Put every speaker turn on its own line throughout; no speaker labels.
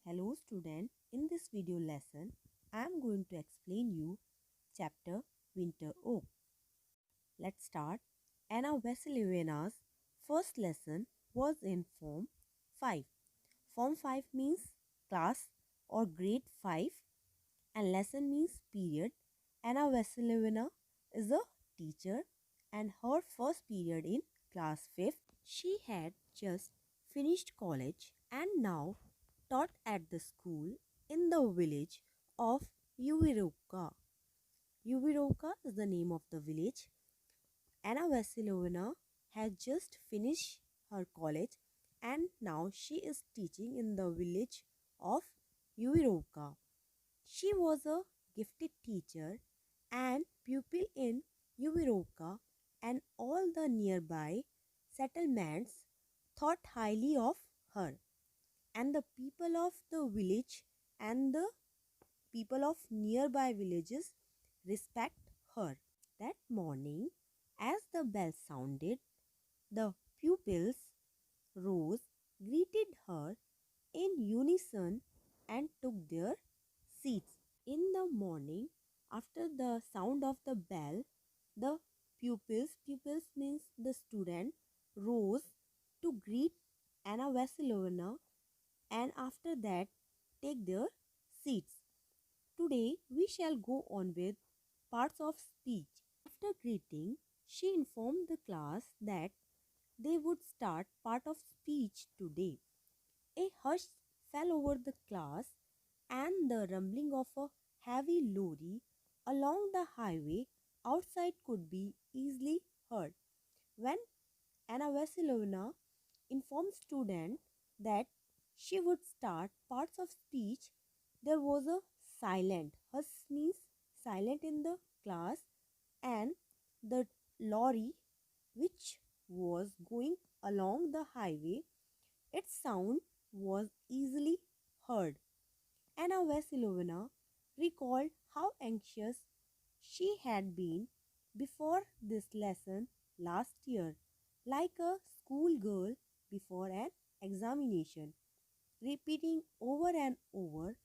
Hello student, in this video lesson, I am going to explain you chapter Winter Oak. Let's start. Anna Vasilievna's first lesson was in Form 5. Form 5 means class or grade 5 and lesson means period. Anna Vasilievna is a teacher and her first period in class 5th. She had just finished college and now taught at the school in the village of Yuvirovka. Yuvirovka is the name of the village. Anna Vasilievna had just finished her college and now she is teaching in the village of Yuvirovka. She was a gifted teacher and pupil in Yuvirovka, and all the nearby settlements thought highly of her, and the people of the village and the people of nearby villages respect her. That morning, as the bell sounded, the pupils rose, greeted her in unison, and took their seats. In the morning, after the sound of the bell, the pupils means the student, rose to greet Anna Vasilievna and after that take their seats. Today we shall go on with parts of speech. After greeting, she informed the class that they would start part of speech today. A hush fell over the class and the rumbling of a heavy lorry along the highway outside could be easily heard. When Anna Vasilievna informed students that she would start parts of speech, there was a silent. Hush means silent in the class, and the lorry, which was going along the highway, its sound was easily heard. Anna Vasilievna recalled how anxious she had been before this lesson last year, like a schoolgirl before an examination, repeating over and over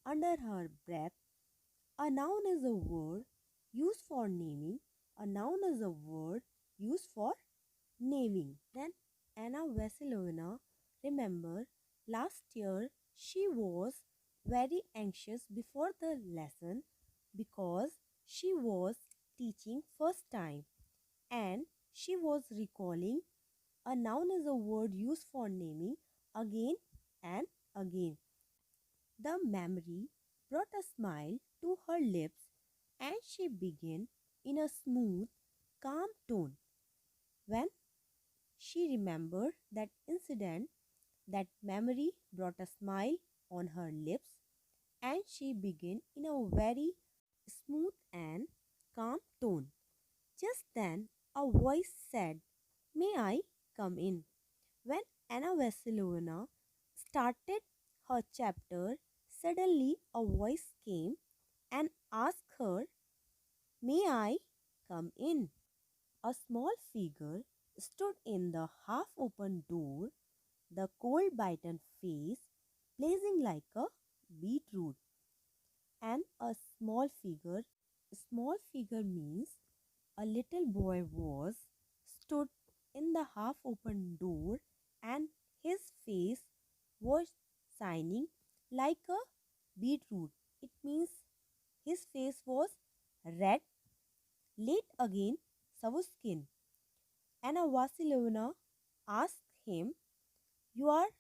under her breath, a noun is a word used for naming, a noun is a word used for naming. Then Anna Vasilievna remembered last year she was very anxious before the lesson because she was teaching first time and she was recalling a noun is a word used for naming again and again. The memory brought a smile to her lips and she began in a smooth, calm tone. When she remembered that incident, that memory brought a smile on her lips and she began in a very smooth and calm tone. Just then, a voice said, "May I come in?" When Anna Vasilievna started her chapter, suddenly a voice came and asked her, "May I come in?" A small figure stood in the half open door, the cold bitten face blazing like a beetroot, and a small figure means a little boy was stood in the half open door and his face was shining like a beetroot. It means his face was red. Late again, Savuskin. Anna Vasilievna asked him, "You are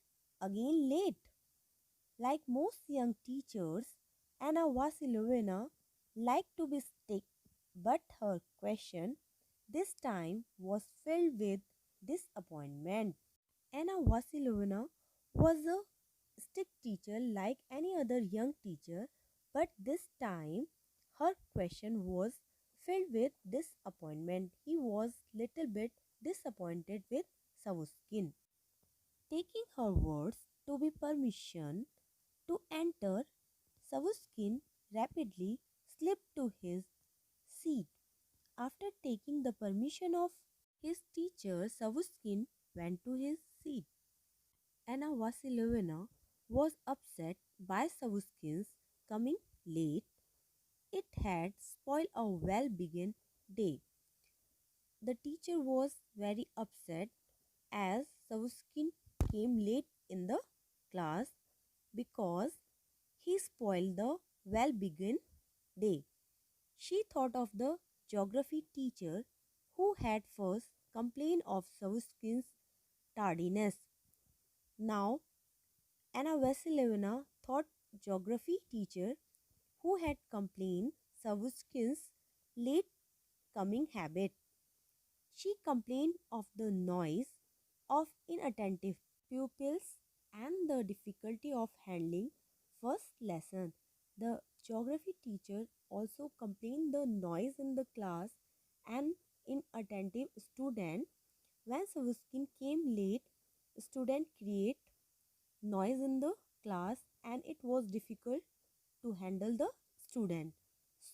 again late." Like most young teachers, Anna Vasilievna liked to be strict, but her question this time was filled with disappointment. Anna Vasilievna was a strict teacher like any other young teacher, but this time her question was filled with disappointment. He was little bit disappointed with Savuskin. Taking her words to be permission to enter, Savuskin rapidly slipped to his seat. After taking the permission of his teacher, Savuskin went to his seat. Anna Vasilievna was upset by Savuskin's coming late. It had spoiled a well begun day. The teacher was very upset as Savuskin came late in the class because he spoiled the well begun day. She thought of the geography teacher who had first complained of Savuskin's tardiness. Now, Anna Vasilievna thought geography teacher who had complained Savuskin's late coming habit. She complained of the noise of inattentive pupils and the difficulty of handling first lesson. The geography teacher also complained the noise in the class and inattentive student. When Savuskin came late, student create noise in the class and it was difficult to handle the student.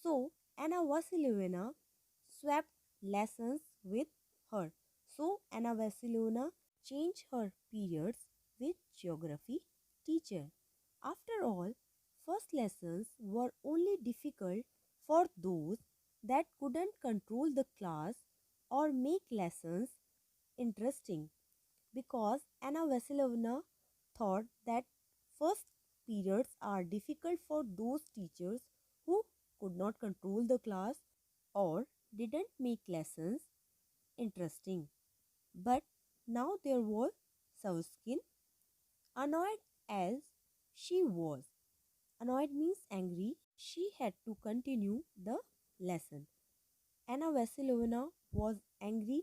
So Anna Vasilievna swapped lessons with her. So Anna Vasilievna changed her periods with geography teacher. After all, first lessons were only difficult for those that couldn't control the class or make lessons interesting because Anna Vasilievna thought that first periods are difficult for those teachers who could not control the class or didn't make lessons interesting. But now there was Savuskin, annoyed as she was. Annoyed means angry. She had to continue the lesson. Anna Vasilievna was angry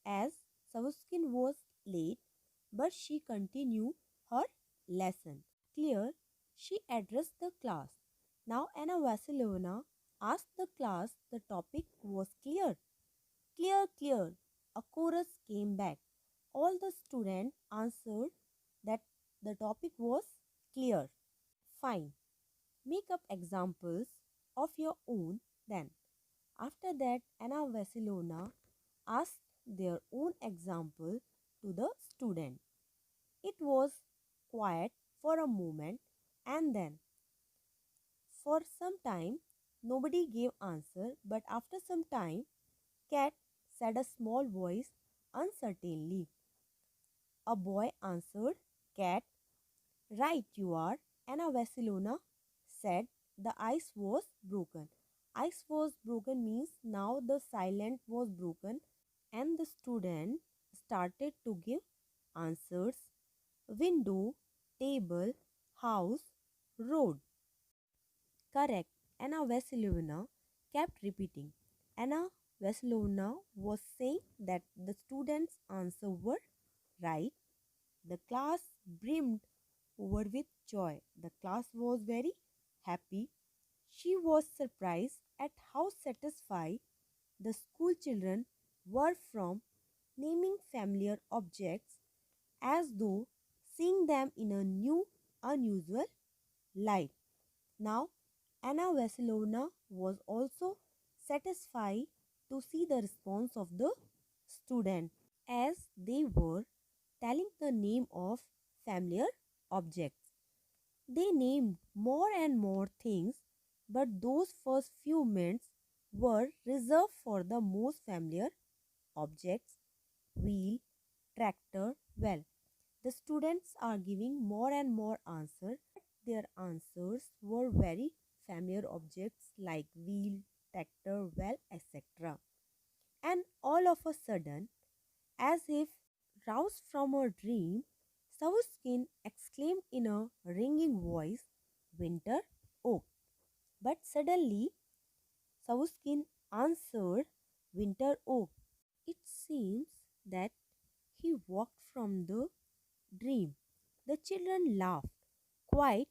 as Savuskin was late, but she continued her lesson. Clear, she addressed the class. Now Anna Vasilievna asked the class the topic was clear. Clear, clear. A chorus came back. All the students answered that the topic was clear. Fine. Make up examples of your own then. After that, Anna Vasilievna asked their own example to the student. It was quiet for a moment and then for some time nobody gave answer, but after some time cat said a small voice uncertainly. A boy answered cat. Right you are. Anna Vasilievna said the ice was broken. Ice was broken means now the silence was broken and the student started to give answers. Window, table, house, road. Correct. Anna Vasilievna kept repeating. Anna Vasilievna was saying that the students' answers were right. The class brimmed over with joy. The class was very happy. She was surprised at how satisfied the school children were from naming familiar objects as though seeing them in a new, unusual light. Now, Anna Vasilievna was also satisfied to see the response of the student as they were telling the name of familiar objects. They named more and more things, but those first few minutes were reserved for the most familiar objects wheel, tractor, well. The students are giving more and more answers. Their answers were very familiar objects like wheel, tractor, well, etc. And all of a sudden, as if roused from a dream, Savuskin exclaimed in a ringing voice, Winter oak. But suddenly, Savuskin answered, Winter oak. It seems that he woke from the dream. The children laughed. Quite,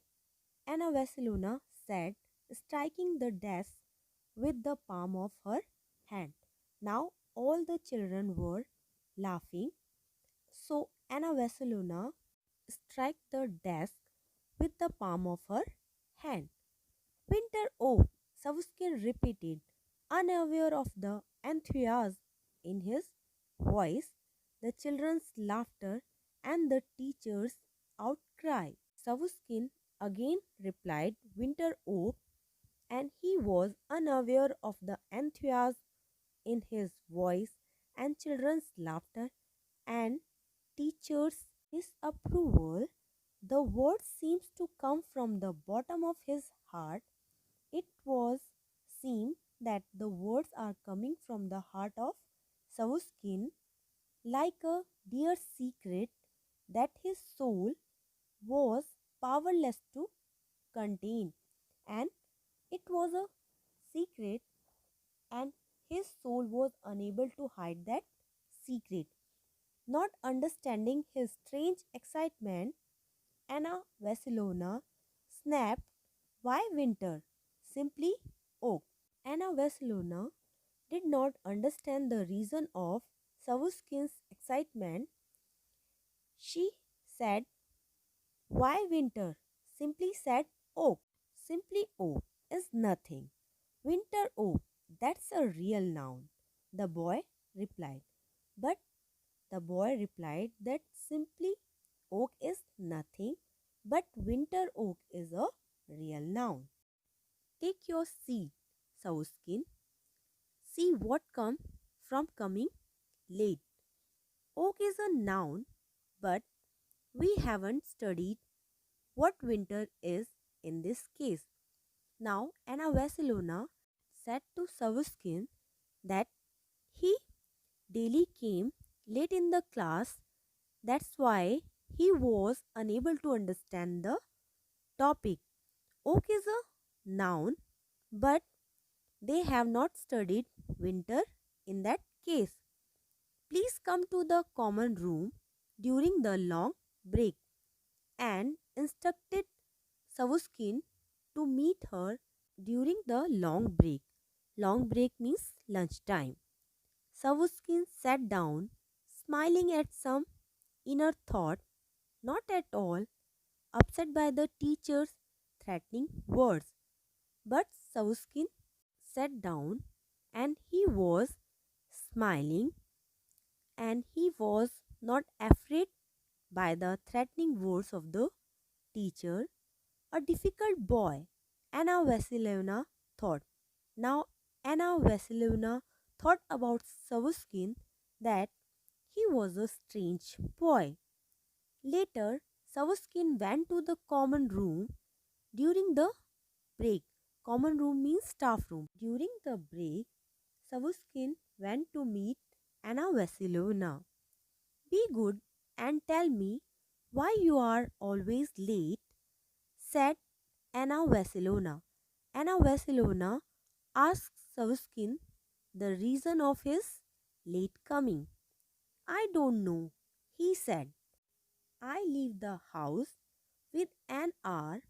Anna Vasilievna said, striking the desk with the palm of her hand. Now all the children were laughing. So Anna Vasilievna struck the desk with the palm of her hand. Winter oak, Savuskin repeated, unaware of the enthusiasm in his voice, the children's laughter and the teacher's outcry. Savuskin again replied Winter Oak, and he was unaware of the enthusiasm in his voice and children's laughter and teachers' disapproval. The word seems to come from the bottom of his heart. It was seemed that the words are coming from the heart of Savuskin like a dear secret that his soul was powerless to contain, and it was a secret, and his soul was unable to hide that secret. Not understanding his strange excitement, Anna Vasilona snapped, "Why winter? Simply oak." Anna Vasilona did not understand the reason of Savuskin's excitement. She said, "Why winter?" Simply said, "Oak." Simply oak is nothing. Winter oak, that's a real noun, the boy replied. But the boy replied that simply oak is nothing, but winter oak is a real noun. Take your seat, Sauskin. See what comes from coming late. Oak is a noun, but we haven't studied what winter is in this case. Now, Anna Vasilona said to Savuskin that he daily came late in the class. That's why he was unable to understand the topic. Oak is a noun, but they have not studied winter in that case. Please come to the common room during the long break, and instructed Savuskin to meet her during the long break. Long break means lunchtime. Savuskin sat down, smiling at some inner thought, not at all upset by the teacher's threatening words. But Savuskin sat down and he was smiling, and he was not afraid by the threatening words of the teacher. A difficult boy, Anna Vasilevna thought. Now, Anna Vasilevna thought about Savuskin that he was a strange boy. Later, Savuskin went to the common room during the break. Common room means staff room. During the break, Savuskin went to meet Anna Vasilevna. "Be good and tell me why you are always late," said Anna Vasilevna. Anna Vasilevna asked Savuskin the reason of his late coming. "I don't know," he said. "I leave the house with an hour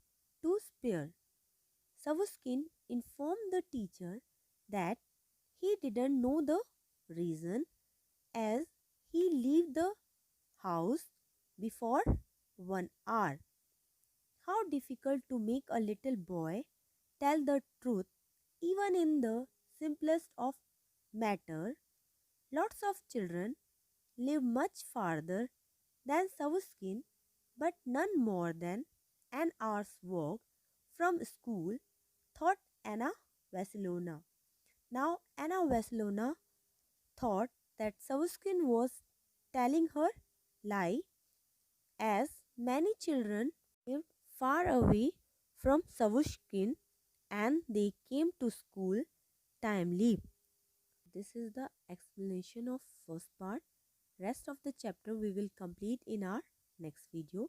to spare." Savuskin informed the teacher that he didn't know the reason, as he left the house before 1 hour. How difficult to make a little boy tell the truth even in the simplest of matter. Lots of children live much farther than Savuskin, but none more than an hour's walk from school, thought Anna Vasilona. Now Anna Vasilona thought that Savuskin was telling her lie, as many children lived far away from Savushkin and they came to school timely. This is the explanation of first part. Rest of the chapter we will complete in our next video.